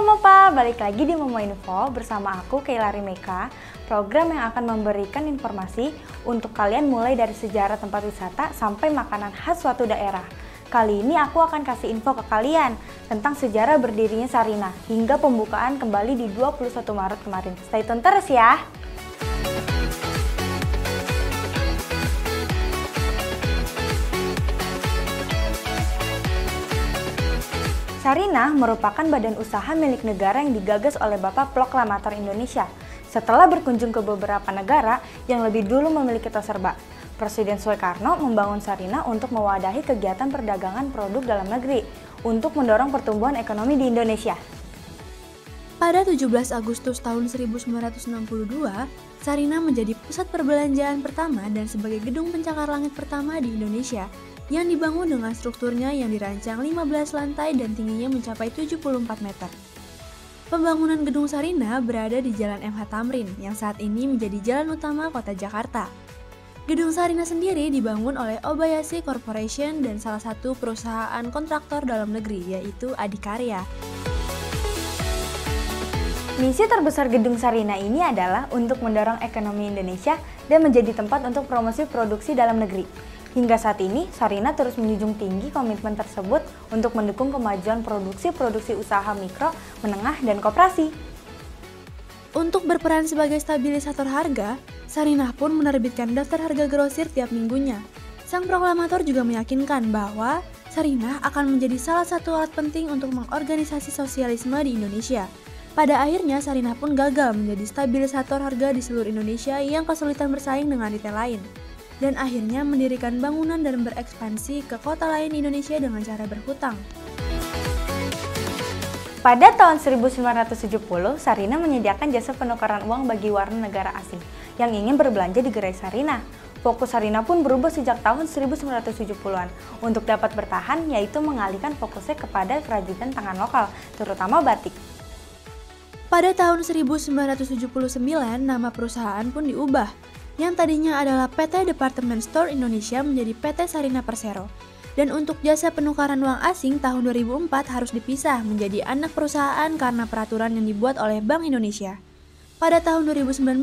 Mopa, balik lagi di Momo Info bersama aku Keila Rimeka, program yang akan memberikan informasi untuk kalian mulai dari sejarah tempat wisata sampai makanan khas suatu daerah. Kali ini aku akan kasih info ke kalian tentang sejarah berdirinya Sarinah hingga pembukaan kembali di 21 Maret kemarin. Stay tune terus ya! Sarinah merupakan badan usaha milik negara yang digagas oleh Bapak Proklamator Indonesia setelah berkunjung ke beberapa negara yang lebih dulu memiliki tos serba. Presiden Soekarno membangun Sarinah untuk mewadahi kegiatan perdagangan produk dalam negeri untuk mendorong pertumbuhan ekonomi di Indonesia. Pada 17 Agustus tahun 1962, Sarinah menjadi pusat perbelanjaan pertama dan sebagai gedung pencakar langit pertama di Indonesia yang dibangun dengan strukturnya yang dirancang 15 lantai dan tingginya mencapai 74 meter. Pembangunan gedung Sarinah berada di Jalan MH Tamrin yang saat ini menjadi jalan utama kota Jakarta. Gedung Sarinah sendiri dibangun oleh Obayasi Corporation dan salah satu perusahaan kontraktor dalam negeri yaitu Adikarya. Misi terbesar gedung Sarinah ini adalah untuk mendorong ekonomi Indonesia dan menjadi tempat untuk promosi produksi dalam negeri. Hingga saat ini, Sarinah terus menjunjung tinggi komitmen tersebut untuk mendukung kemajuan produksi usaha mikro, menengah, dan koperasi. Untuk berperan sebagai stabilisator harga, Sarinah pun menerbitkan daftar harga grosir tiap minggunya. Sang proklamator juga meyakinkan bahwa Sarinah akan menjadi salah satu alat penting untuk mengorganisasi sosialisme di Indonesia. Pada akhirnya, Sarinah pun gagal menjadi stabilisator harga di seluruh Indonesia yang kesulitan bersaing dengan retail lain. Dan akhirnya mendirikan bangunan dan berekspansi ke kota lain di Indonesia dengan cara berhutang. Pada tahun 1970, Sarinah menyediakan jasa penukaran uang bagi warga negara asing yang ingin berbelanja di gerai Sarinah. Fokus Sarinah pun berubah sejak tahun 1970-an untuk dapat bertahan, yaitu mengalihkan fokusnya kepada kerajinan tangan lokal, terutama batik. Pada tahun 1979, nama perusahaan pun diubah. Yang tadinya adalah PT Department Store Indonesia menjadi PT Sarinah Persero. Dan untuk jasa penukaran uang asing tahun 2004 harus dipisah menjadi anak perusahaan karena peraturan yang dibuat oleh Bank Indonesia. Pada tahun 2019,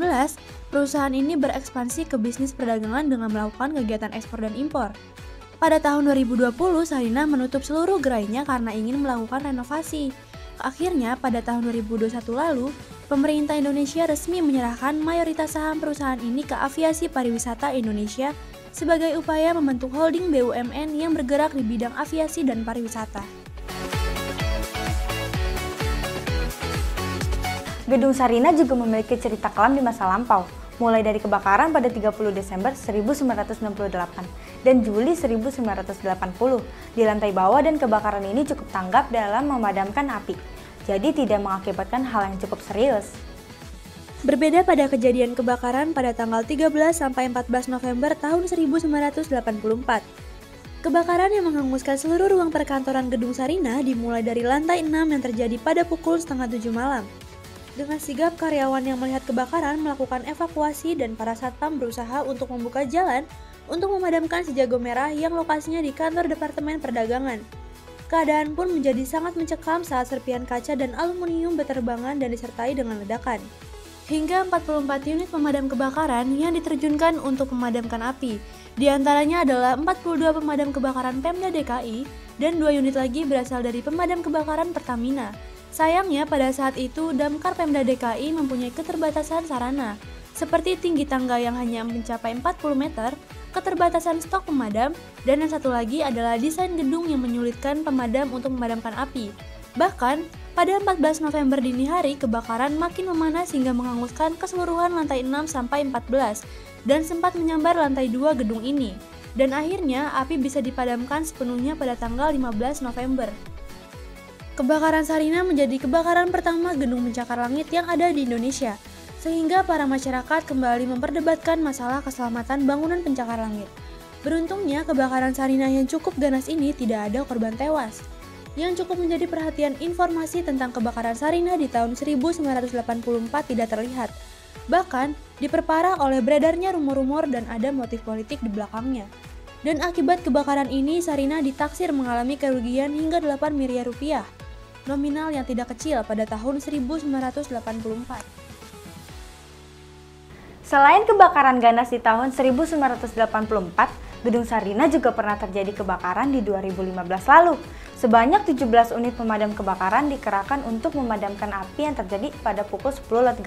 perusahaan ini berekspansi ke bisnis perdagangan dengan melakukan kegiatan ekspor dan impor. Pada tahun 2020, Sarinah menutup seluruh gerainya karena ingin melakukan renovasi. Akhirnya, pada tahun 2021 lalu, pemerintah Indonesia resmi menyerahkan mayoritas saham perusahaan ini ke Aviasi Pariwisata Indonesia sebagai upaya membentuk holding BUMN yang bergerak di bidang aviasi dan pariwisata. Gedung Sarinah juga memiliki cerita kelam di masa lampau, mulai dari kebakaran pada 30 Desember 1968 dan Juli 1980 di lantai bawah, dan kebakaran ini cukup tanggap dalam memadamkan api, jadi tidak mengakibatkan hal yang cukup serius. Berbeda pada kejadian kebakaran pada tanggal 13-14 November tahun 1984. Kebakaran yang menghanguskan seluruh ruang perkantoran gedung Sarinah dimulai dari lantai 6 yang terjadi pada pukul 6:30 malam. Dengan sigap, karyawan yang melihat kebakaran melakukan evakuasi dan para satpam berusaha untuk membuka jalan untuk memadamkan si jago merah yang lokasinya di kantor Departemen Perdagangan. Keadaan pun menjadi sangat mencekam saat serpian kaca dan aluminium berterbangan dan disertai dengan ledakan. Hingga 44 unit pemadam kebakaran yang diterjunkan untuk memadamkan api. Di antaranya adalah 42 pemadam kebakaran Pemda DKI dan 2 unit lagi berasal dari pemadam kebakaran Pertamina. Sayangnya pada saat itu Damkar Pemda DKI mempunyai keterbatasan sarana, seperti tinggi tangga yang hanya mencapai 40 meter, keterbatasan stok pemadam, dan yang satu lagi adalah desain gedung yang menyulitkan pemadam untuk memadamkan api. Bahkan, pada 14 November dini hari, kebakaran makin memanas hingga menghanguskan keseluruhan lantai 6-14 dan sempat menyambar lantai 2 gedung ini. Dan akhirnya, api bisa dipadamkan sepenuhnya pada tanggal 15 November. Kebakaran Sarinah menjadi kebakaran pertama gedung pencakar langit yang ada di Indonesia, sehingga para masyarakat kembali memperdebatkan masalah keselamatan bangunan pencakar langit. Beruntungnya, kebakaran Sarinah yang cukup ganas ini tidak ada korban tewas. Yang cukup menjadi perhatian, informasi tentang kebakaran Sarinah di tahun 1984 tidak terlihat. Bahkan, diperparah oleh beredarnya rumor-rumor dan ada motif politik di belakangnya. Dan akibat kebakaran ini, Sarinah ditaksir mengalami kerugian hingga 8 miliar rupiah. nominal yang tidak kecil pada tahun 1984. Selain kebakaran ganas di tahun 1984, Gedung Sarinah juga pernah terjadi kebakaran di 2015 lalu. Sebanyak 17 unit pemadam kebakaran dikerahkan untuk memadamkan api yang terjadi pada pukul 10.30.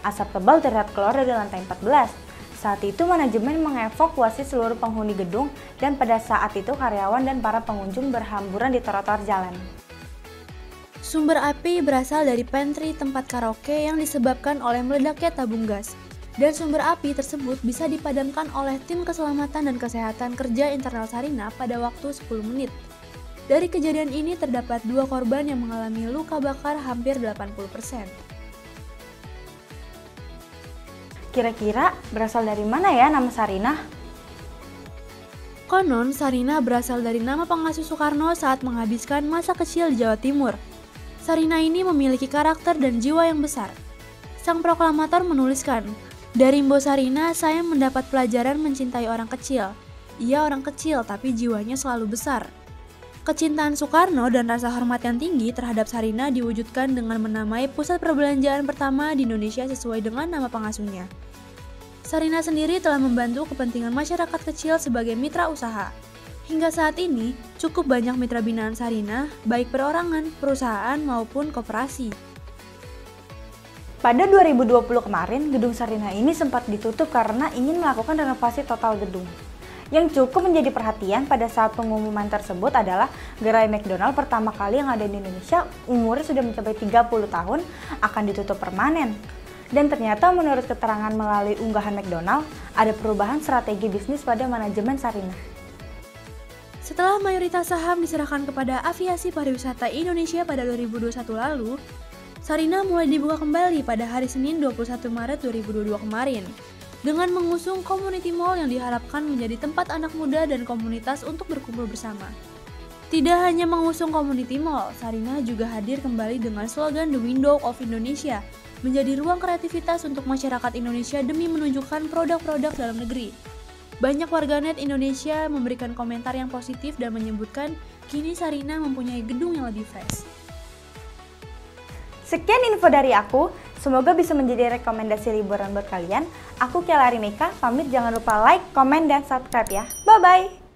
Asap tebal terlihat keluar dari lantai 14. Saat itu manajemen mengevakuasi seluruh penghuni gedung dan pada saat itu karyawan dan para pengunjung berhamburan di trotoar jalan. Sumber api berasal dari pantry tempat karaoke yang disebabkan oleh meledaknya tabung gas. Dan sumber api tersebut bisa dipadamkan oleh tim keselamatan dan kesehatan kerja internal Sarinah pada waktu 10 menit. Dari kejadian ini terdapat 2 korban yang mengalami luka bakar hampir 80%. Kira-kira berasal dari mana ya nama Sarinah? Konon, Sarinah berasal dari nama pengasuh Soekarno saat menghabiskan masa kecil di Jawa Timur. Sarinah ini memiliki karakter dan jiwa yang besar. Sang proklamator menuliskan, "Dari Mbo Sarinah, saya mendapat pelajaran mencintai orang kecil. Ia orang kecil tapi jiwanya selalu besar." Kecintaan Soekarno dan rasa hormat yang tinggi terhadap Sarinah diwujudkan dengan menamai pusat perbelanjaan pertama di Indonesia sesuai dengan nama pengasuhnya. Sarinah sendiri telah membantu kepentingan masyarakat kecil sebagai mitra usaha. Hingga saat ini, cukup banyak mitra binaan Sarinah, baik perorangan, perusahaan, maupun koperasi. Pada 2020 kemarin, Gedung Sarinah ini sempat ditutup karena ingin melakukan renovasi total gedung. Yang cukup menjadi perhatian pada saat pengumuman tersebut adalah gerai McDonald pertama kali yang ada di Indonesia umurnya sudah mencapai 30 tahun akan ditutup permanen. Dan ternyata menurut keterangan melalui unggahan McDonald, ada perubahan strategi bisnis pada manajemen Sarinah. Setelah mayoritas saham diserahkan kepada Aviasi Pariwisata Indonesia pada 2021 lalu, Sarinah mulai dibuka kembali pada hari Senin 21 Maret 2022 kemarin dengan mengusung community mall yang diharapkan menjadi tempat anak muda dan komunitas untuk berkumpul bersama. Tidak hanya mengusung community mall, Sarinah juga hadir kembali dengan slogan The Window of Indonesia, menjadi ruang kreativitas untuk masyarakat Indonesia demi menunjukkan produk-produk dalam negeri. Banyak warganet Indonesia memberikan komentar yang positif dan menyebutkan kini Sarinah mempunyai gedung yang lebih fresh. Sekian info dari aku, semoga bisa menjadi rekomendasi liburan buat kalian. Aku Kelari Meka, pamit, jangan lupa like, komen, dan subscribe ya. Bye-bye!